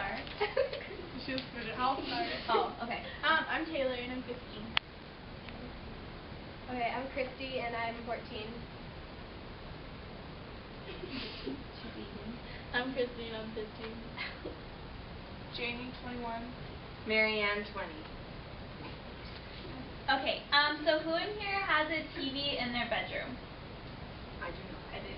start? She was good. I'll start. Oh, okay. I'm Taylor and I'm 15. Okay, I'm Christy and I'm 14. I'm Christy and I'm 15. Jamie, 21. Marianne, 20. Okay, so who in here has a TV in their bedroom? I do not. I do.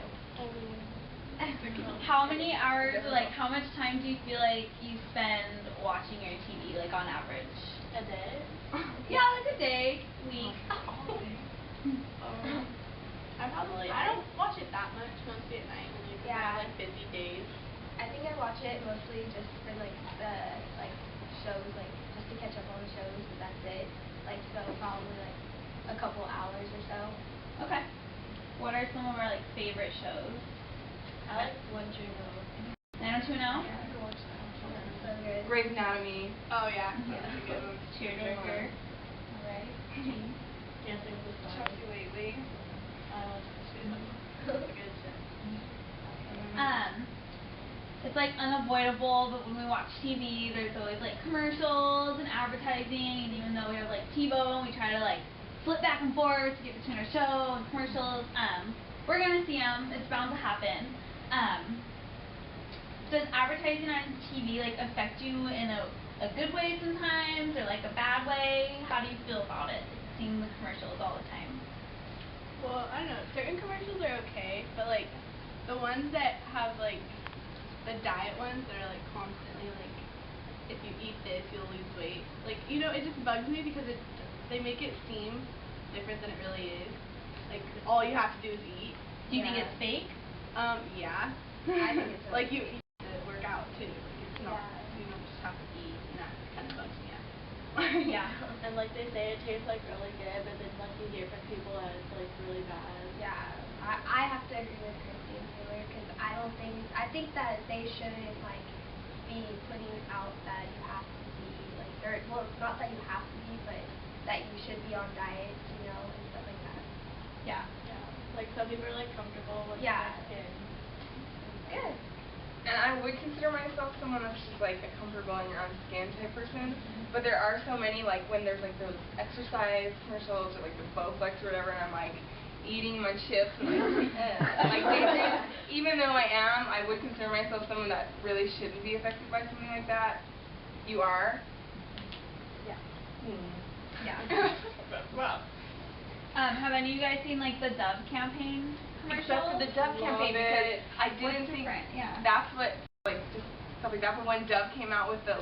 How many hours, or like, how much time do you feel like you spend watching your TV, like, on average? A day? Yeah, like a day, week. I don't watch it that much, mostly at night when you have like busy days. I think I watch it mostly just for like the shows, like just to catch up on the shows, but that's it. Like so probably like a couple hours or so. Okay. What are some of our like favorite shows? I like 120. 90210? Yeah, I can watch that. That's so good. Grey's Anatomy. Oh yeah, that's a good one. Cheerleader. Alright. Dancing with the Stars. Chelsea lately. That's a good show. It's like unavoidable, but when we watch TV, there's always like commercials and advertising, and even though we have like TiVo, we try to like flip back and forth to get between our show and commercials. We're gonna see them. It's bound to happen. Does advertising on TV like affect you in a good way sometimes, or like a bad way? How do you feel about it? Seeing the commercials all the time. Well, I don't know. Certain commercials are okay, but like the ones that have like the diet ones that are like constantly like, if you eat this you'll lose weight. Like, you know, it just bugs me because they make it seem different than it really is. Like all you have to do is eat. Do you think it's fake? Yeah. I think it's like you have to work out too. Like it's not, you don't just have to eat, and that kind of bugs me out. Yeah. And like they say it tastes like really good, but then like you hear from people that it's like really bad. Yeah, I have to agree with Christy and Taylor because I think that they shouldn't like be putting out that you have to be like, or well, not that you have to be, but that you should be on diets, you know, and stuff like that. Yeah. Yeah. Like some people are like comfortable with Yeah. their skin. Good. And I would consider myself someone that's just like a comfortable in your own skin type person. But there are so many, like when there's like those exercise commercials or like the Bowflex or whatever, and I'm like eating my chips and like even though I would consider myself someone that really shouldn't be affected by something like that. You are? Yeah. Yeah. Wow. Have any of you guys seen like the Dove campaign commercials? Except for the Dove campaign, because I What's didn't think different? Yeah. that's what, like, just stuff like that. But when Dove came out with the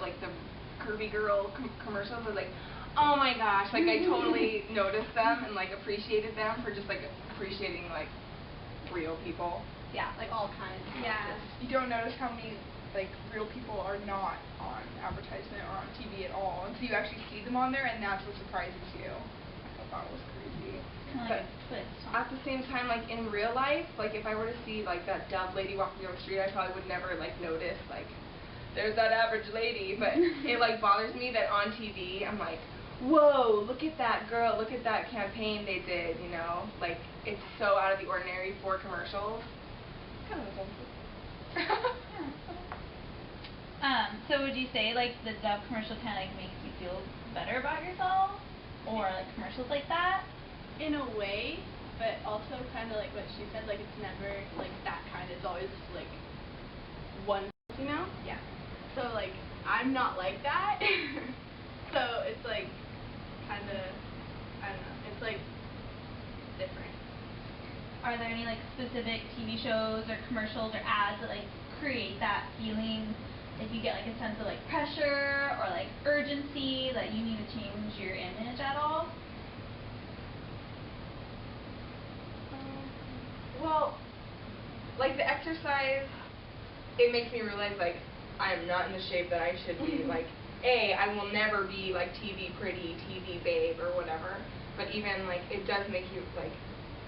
curvy girl commercials, I was like, oh my gosh, like I totally noticed them and like appreciated them for just like appreciating like real people. Yeah. Like all kinds. Yeah. You don't notice how many like real people are not on advertisement or on TV at all until you actually see them on there, and that's what surprises you. I thought that was crazy. Kind of like a twist. At the same time, like in real life, like if I were to see like that Dove lady walking down the street, I probably would never like notice like there's that average lady, but it like bothers me that on TV I'm like, whoa, look at that girl, look at that campaign they did, you know? Like it's so out of the ordinary for commercials. Kind of offensive. So would you say like the Dove commercial kind of like makes you feel better about yourself, or like commercials like that? In a way, but also kind of like what she said, like it's never like that kind. It's always like one, you know? Yeah. So like I'm not like that. So it's like kind of, I don't know. It's like different. Are there any like specific TV shows or commercials or ads that like create that feeling? Like you get like a sense of like pressure or like urgency that you need to change your image at all? Well, like the exercise, it makes me realize like I'm not in the shape that I should be. Like, I will never be like TV pretty, TV babe or whatever. But even like it does make you like,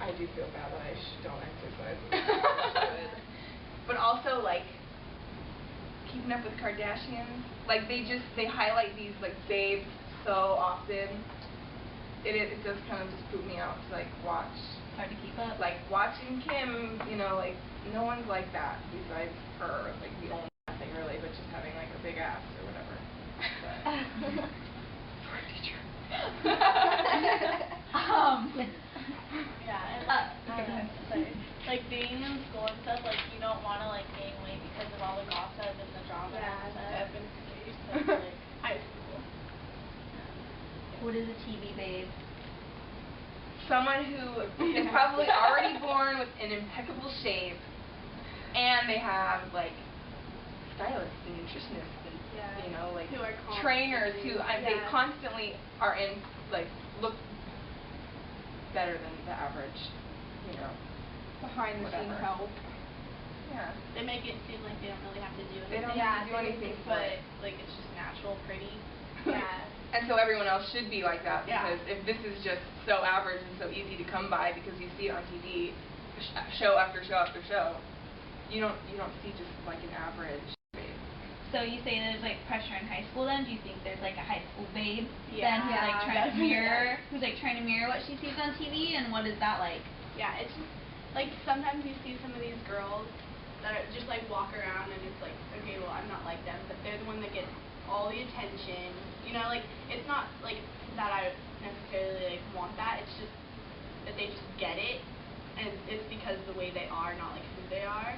I do feel bad that I don't exercise. But also like Keeping Up with Kardashians, like they highlight these like babes so often. It does kind of just poop me out to like watch. Hard to keep up. Like watching Kim, you know, like no one's like that besides her, like the only thing really, but just having like a big abs or whatever. Sorry, teacher. Yeah, and like being in school and stuff, like you don't want to like gain weight because of all the gossip and the drama and stuff. Definitely. So, like, High school. What is a TV babe? Someone who is probably already born with an impeccable shape, and they have like stylists and nutritionists and Yeah. you know like Who are trainers who they yeah. constantly are in like look better than the average, you know. Behind the scene Whatever. help. Yeah. they make it seem like they don't really have to do They anything. don't have to do anything for But it. like it's just natural, pretty. Yeah. And so everyone else should be like that Yeah. because if this is just so average and so easy to come by because you see it on TV, show after show after show, you don't see just like an average babe. So you say there's like pressure in high school then? Do you think there's like a high school babe Yeah. then who's like Yeah, trying to definitely. mirror what she sees on TV, and what is that like? Yeah, it's just like sometimes you see some of these girls that are just like walk around and it's like, okay, well I'm not like them, but they're the one that gets all the attention. You know, like it's not like that I necessarily like want that. It's just that they just get it, and it's because of the way they are, not like who they are.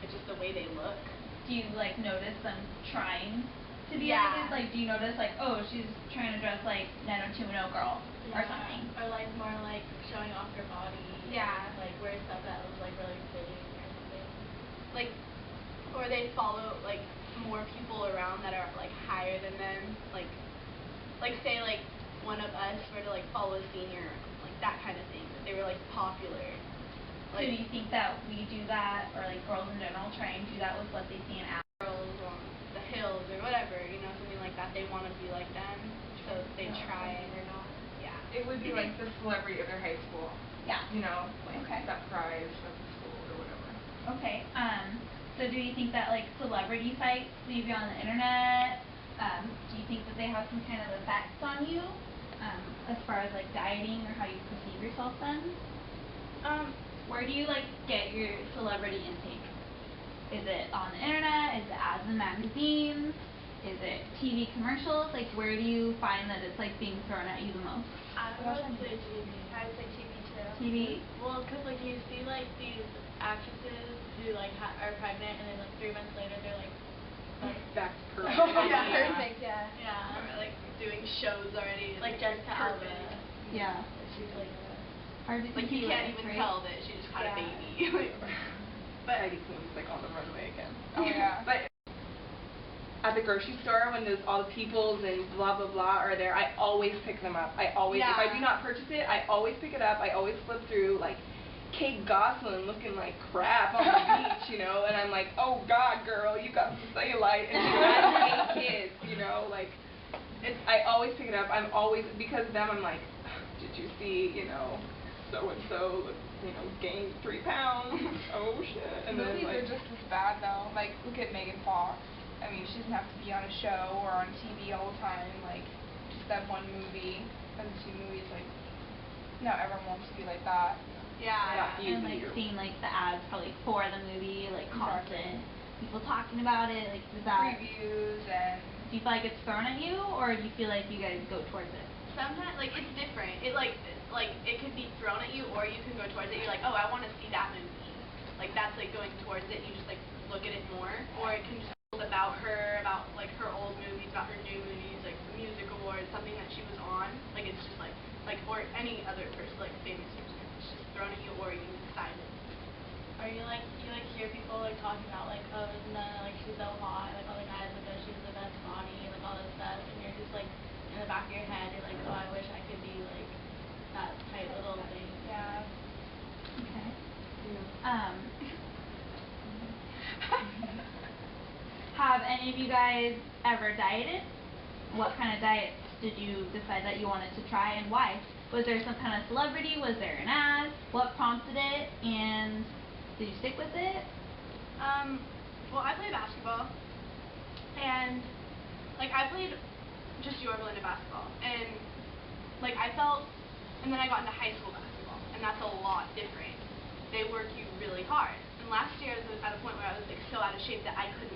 It's just the way they look. Do you like notice them trying to be Yeah. like this? Like do you notice like, oh, she's trying to dress like 90210 girl or Yeah. something? Or like more like showing off your body. Yeah. Like wear stuff that was like really fitting or something. Like, or they follow like more people around that are like higher than them. Like say like one of us were to like follow a senior, like that kind of thing. That they were like popular. So do you think that we do that, or like girls in general try and do that with what they see in ads? Girls on the hills or whatever, you know, something like that. They want to be like them, so they try. They're not. Yeah. It would be like the celebrity of their high school, Yeah. you know, like Okay. that prize of the school or whatever. Okay. So do you think that like celebrity sites leave you on the internet? Do you think that they have some kind of effects on you, as far as like dieting or how you perceive yourself then? Where do you like get your celebrity intake? Is it on the internet? Is it ads in magazines? Is it TV commercials? Like where do you find that it's like being thrown at you the most? I would say TV. I would say TV too. TV? Well, because like you see like these actresses who like are pregnant and then like 3 months later they're like Back to perfect. Yeah. Perfect, yeah. yeah, Or like doing shows already. like Jessica Alba. perfect. Yeah. She's like Hard to Like you compete can't with, even right? tell that she just had a Yeah. baby. But Heidi Klum's like on the runway again. Oh yeah. But at the grocery store when there's all the peoples and blah blah blah are there, I always pick them up. I always if I Yeah. do not purchase it, I always pick it up. I always flip through like Kate Gosselin looking like crap on the beach, you know, and I'm like, oh God, girl, you got some cellulite and you have 8 kids, you know, like I always pick it up. I'm always because of them. I'm like, did you see, you know, so and so, you know, gained 3 pounds? Oh shit! And then Movies like, are just as bad though. Like look at Megan Fox. I mean, she doesn't have to be on a show or on TV all the time. Like just that one movie, and 2 movies. Like not everyone wants to be like that. yeah. And like seeing like the ads probably for the movie, like constant people talking about it, like does that Reviews and do you feel like it's thrown at you, or do you feel like you guys go towards it? Sometimes like it's different. It like it could be thrown at you, or you can go towards it. You're like, oh, I want to see that movie. Like that's like going towards it. You just like look at it more, or it can just be about her, about like her old movies, about her new movies, like music awards, something that she was on. Like it's just like or any other person, like famous person. It's just thrown at you, or you decide it. Or you like hear people like talking about like, oh, like she's so hot, like all the guys like, oh, she has the best body, and like all this stuff, and you're just like in the back of your head, you're like, oh, I wish I could be like that tight little thing. yeah. Okay. Have any of you guys ever dieted? What kind of diets did you decide that you wanted to try, and why? Was there some kind of celebrity? Was there an ad? What prompted it? And did you stick with it? Well, I play basketball, and like I played just Yorba Linda basketball, and like I felt, and then I got into high school basketball, and that's a lot different. They work you really hard. And last year I was at a point where I was like so out of shape that I could